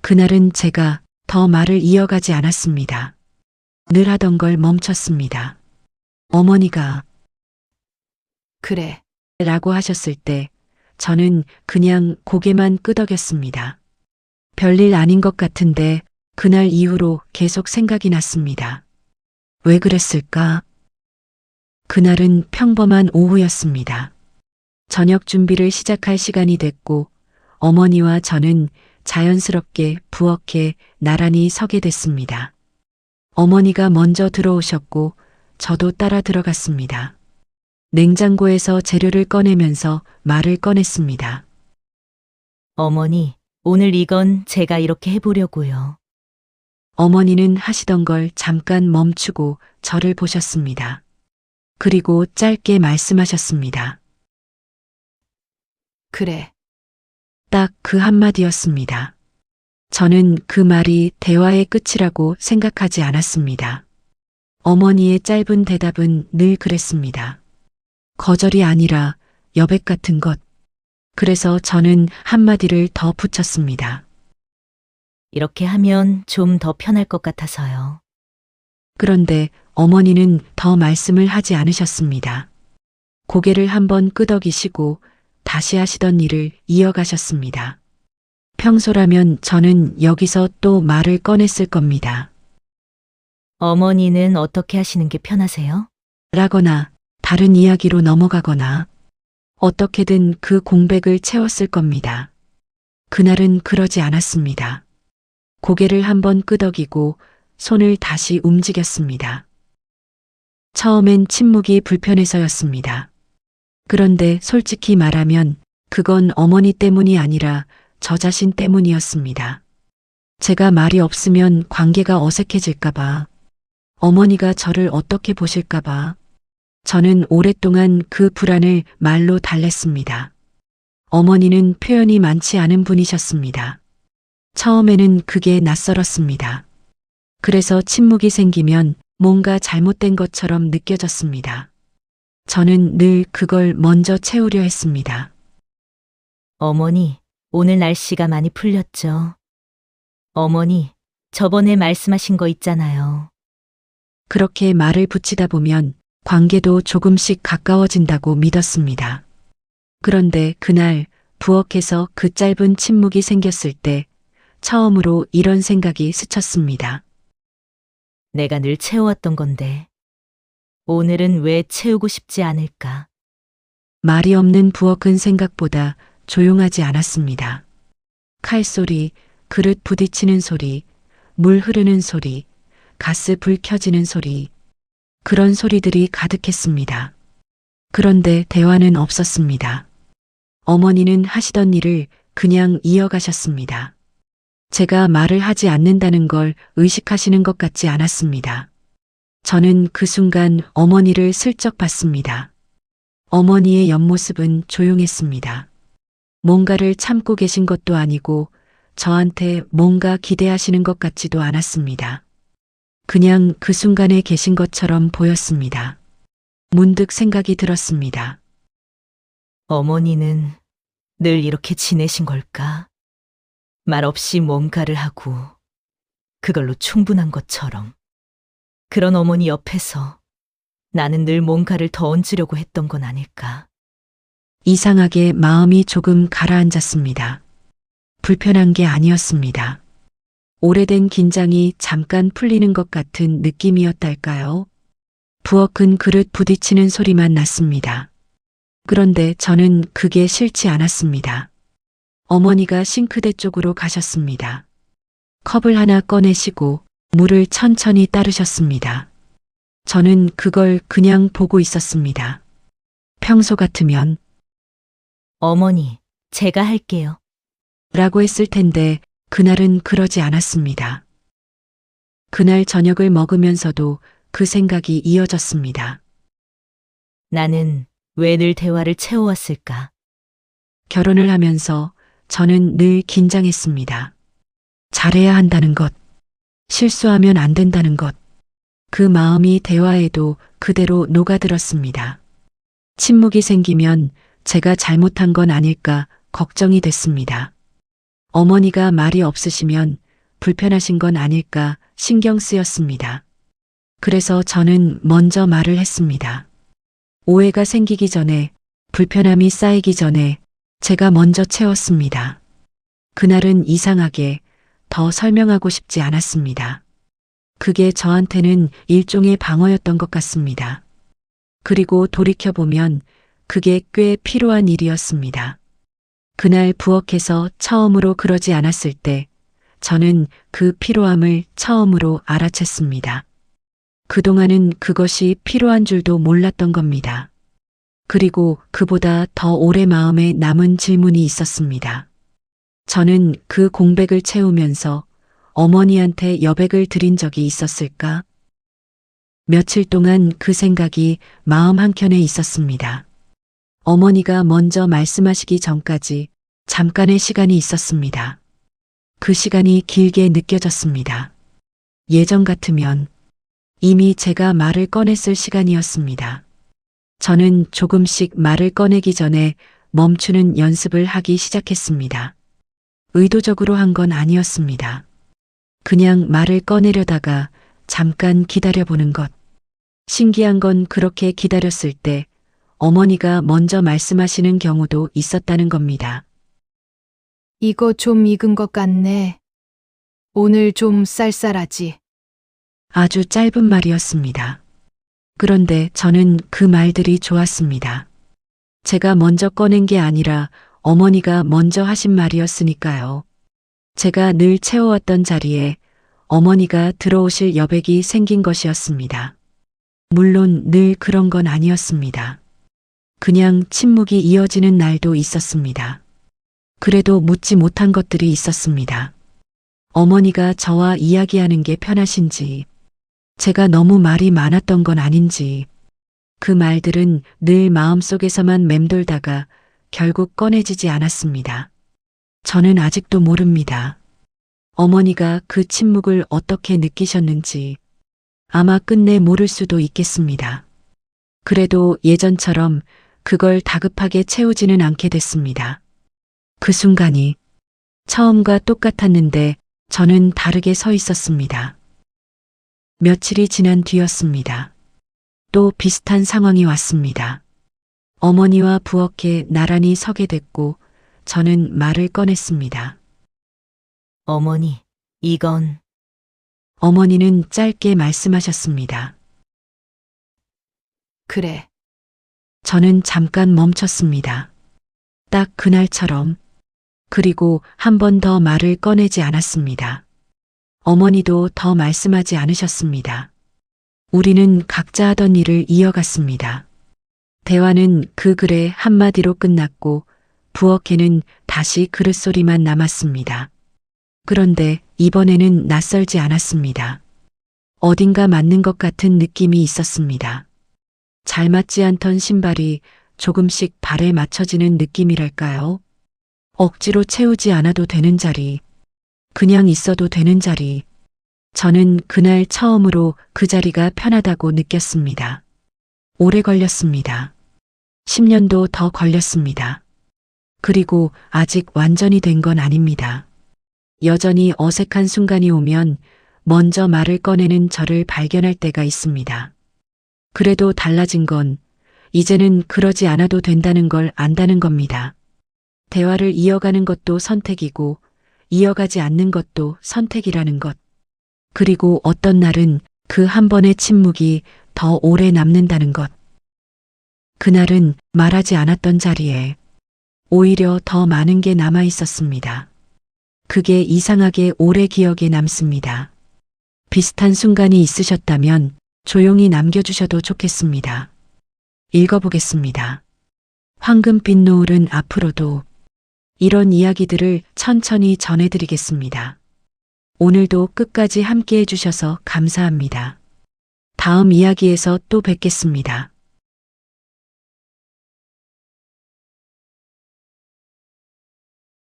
그날은 제가 더 말을 이어가지 않았습니다. 늘 하던 걸 멈췄습니다. 어머니가 그래. 라고 하셨을 때 저는 그냥 고개만 끄덕였습니다. 별일 아닌 것 같은데 그날 이후로 계속 생각이 났습니다. 왜 그랬을까? 그날은 평범한 오후였습니다. 저녁 준비를 시작할 시간이 됐고 어머니와 저는 자연스럽게 부엌에 나란히 서게 됐습니다. 어머니가 먼저 들어오셨고 저도 따라 들어갔습니다. 냉장고에서 재료를 꺼내면서 말을 꺼냈습니다. 어머니, 오늘 이건 제가 이렇게 해보려고요. 어머니는 하시던 걸 잠깐 멈추고 저를 보셨습니다. 그리고 짧게 말씀하셨습니다. 그래. 딱 그 한마디였습니다. 저는 그 말이 대화의 끝이라고 생각하지 않았습니다. 어머니의 짧은 대답은 늘 그랬습니다. 거절이 아니라 여백 같은 것. 그래서 저는 한마디를 더 붙였습니다. 이렇게 하면 좀 더 편할 것 같아서요. 그런데 어머니는 더 말씀을 하지 않으셨습니다. 고개를 한번 끄덕이시고 다시 하시던 일을 이어가셨습니다. 평소라면 저는 여기서 또 말을 꺼냈을 겁니다. 어머니는 어떻게 하시는 게 편하세요? 라거나 다른 이야기로 넘어가거나 어떻게든 그 공백을 채웠을 겁니다. 그날은 그러지 않았습니다. 고개를 한번 끄덕이고 손을 다시 움직였습니다. 처음엔 침묵이 불편해서였습니다. 그런데 솔직히 말하면 그건 어머니 때문이 아니라 저 자신 때문이었습니다. 제가 말이 없으면 관계가 어색해질까봐, 어머니가 저를 어떻게 보실까봐, 저는 오랫동안 그 불안을 말로 달랬습니다. 어머니는 표현이 많지 않은 분이셨습니다. 처음에는 그게 낯설었습니다. 그래서 침묵이 생기면 뭔가 잘못된 것처럼 느껴졌습니다. 저는 늘 그걸 먼저 채우려 했습니다. 어머니, 오늘 날씨가 많이 풀렸죠? 어머니, 저번에 말씀하신 거 있잖아요. 그렇게 말을 붙이다 보면 관계도 조금씩 가까워진다고 믿었습니다. 그런데 그날 부엌에서 그 짧은 침묵이 생겼을 때 처음으로 이런 생각이 스쳤습니다. 내가 늘 채워왔던 건데, 오늘은 왜 채우고 싶지 않을까? 말이 없는 부엌은 생각보다 조용하지 않았습니다. 칼소리, 그릇 부딪히는 소리, 물 흐르는 소리, 가스 불 켜지는 소리, 그런 소리들이 가득했습니다. 그런데 대화는 없었습니다. 어머니는 하시던 일을 그냥 이어가셨습니다. 제가 말을 하지 않는다는 걸 의식하시는 것 같지 않았습니다. 저는 그 순간 어머니를 슬쩍 봤습니다. 어머니의 옆모습은 조용했습니다. 뭔가를 참고 계신 것도 아니고 저한테 뭔가 기대하시는 것 같지도 않았습니다. 그냥 그 순간에 계신 것처럼 보였습니다. 문득 생각이 들었습니다. 어머니는 늘 이렇게 지내신 걸까? 말 없이 뭔가를 하고 그걸로 충분한 것처럼. 그런 어머니 옆에서 나는 늘 뭔가를 더 얹으려고 했던 건 아닐까? 이상하게 마음이 조금 가라앉았습니다. 불편한 게 아니었습니다. 오래된 긴장이 잠깐 풀리는 것 같은 느낌이었달까요? 부엌은 그릇 부딪히는 소리만 났습니다. 그런데 저는 그게 싫지 않았습니다. 어머니가 싱크대 쪽으로 가셨습니다. 컵을 하나 꺼내시고 물을 천천히 따르셨습니다. 저는 그걸 그냥 보고 있었습니다. 평소 같으면 어머니, 제가 할게요. 라고 했을 텐데 그날은 그러지 않았습니다. 그날 저녁을 먹으면서도 그 생각이 이어졌습니다. 나는 왜 늘 대화를 채워왔을까? 결혼을 하면서 저는 늘 긴장했습니다. 잘해야 한다는 것, 실수하면 안 된다는 것, 그 마음이 대화에도 그대로 녹아들었습니다. 침묵이 생기면 제가 잘못한 건 아닐까 걱정이 됐습니다. 어머니가 말이 없으시면 불편하신 건 아닐까 신경 쓰였습니다. 그래서 저는 먼저 말을 했습니다. 오해가 생기기 전에, 불편함이 쌓이기 전에 제가 먼저 채웠습니다. 그날은 이상하게 더 설명하고 싶지 않았습니다. 그게 저한테는 일종의 방어였던 것 같습니다. 그리고 돌이켜보면 그게 꽤 필요한 일이었습니다. 그날 부엌에서 처음으로 그러지 않았을 때 저는 그 필요함을 처음으로 알아챘습니다. 그동안은 그것이 필요한 줄도 몰랐던 겁니다. 그리고 그보다 더 오래 마음에 남은 질문이 있었습니다. 저는 그 공백을 채우면서 어머니한테 여백을 드린 적이 있었을까? 며칠 동안 그 생각이 마음 한켠에 있었습니다. 어머니가 먼저 말씀하시기 전까지 잠깐의 시간이 있었습니다. 그 시간이 길게 느껴졌습니다. 예전 같으면 이미 제가 말을 꺼냈을 시간이었습니다. 저는 조금씩 말을 꺼내기 전에 멈추는 연습을 하기 시작했습니다. 의도적으로 한 건 아니었습니다. 그냥 말을 꺼내려다가 잠깐 기다려보는 것. 신기한 건 그렇게 기다렸을 때 어머니가 먼저 말씀하시는 경우도 있었다는 겁니다. 이거 좀 익은 것 같네. 오늘 좀 쌀쌀하지. 아주 짧은 말이었습니다. 그런데 저는 그 말들이 좋았습니다. 제가 먼저 꺼낸 게 아니라 어머니가 먼저 하신 말이었으니까요. 제가 늘 채워왔던 자리에 어머니가 들어오실 여백이 생긴 것이었습니다. 물론 늘 그런 건 아니었습니다. 그냥 침묵이 이어지는 날도 있었습니다. 그래도 묻지 못한 것들이 있었습니다. 어머니가 저와 이야기하는 게 편하신지, 제가 너무 말이 많았던 건 아닌지, 그 말들은 늘 마음속에서만 맴돌다가 결국 꺼내지지 않았습니다. 저는 아직도 모릅니다. 어머니가 그 침묵을 어떻게 느끼셨는지 아마 끝내 모를 수도 있겠습니다. 그래도 예전처럼 그걸 다급하게 채우지는 않게 됐습니다. 그 순간이 처음과 똑같았는데 저는 다르게 서 있었습니다. 며칠이 지난 뒤였습니다. 또 비슷한 상황이 왔습니다. 어머니와 부엌에 나란히 서게 됐고 저는 말을 꺼냈습니다. 어머니, 이건 어머니는 짧게 말씀하셨습니다. 그래. 저는 잠깐 멈췄습니다. 딱 그날처럼. 그리고 한 번 더 말을 꺼내지 않았습니다. 어머니도 더 말씀하지 않으셨습니다. 우리는 각자 하던 일을 이어갔습니다. 대화는 그 글의 한마디로 끝났고 부엌에는 다시 그릇소리만 남았습니다. 그런데 이번에는 낯설지 않았습니다. 어딘가 맞는 것 같은 느낌이 있었습니다. 잘 맞지 않던 신발이 조금씩 발에 맞춰지는 느낌이랄까요? 억지로 채우지 않아도 되는 자리, 그냥 있어도 되는 자리. 저는 그날 처음으로 그 자리가 편하다고 느꼈습니다. 오래 걸렸습니다. 10년도 더 걸렸습니다. 그리고 아직 완전히 된 건 아닙니다. 여전히 어색한 순간이 오면 먼저 말을 꺼내는 저를 발견할 때가 있습니다. 그래도 달라진 건 이제는 그러지 않아도 된다는 걸 안다는 겁니다. 대화를 이어가는 것도 선택이고 이어가지 않는 것도 선택이라는 것. 그리고 어떤 날은 그 한 번의 침묵이 더 오래 남는다는 것. 그날은 말하지 않았던 자리에 오히려 더 많은 게 남아 있었습니다. 그게 이상하게 오래 기억에 남습니다. 비슷한 순간이 있으셨다면 조용히 남겨주셔도 좋겠습니다. 읽어보겠습니다. 황금빛 노을은 앞으로도 이런 이야기들을 천천히 전해드리겠습니다. 오늘도 끝까지 함께 해주셔서 감사합니다. 다음 이야기에서 또 뵙겠습니다.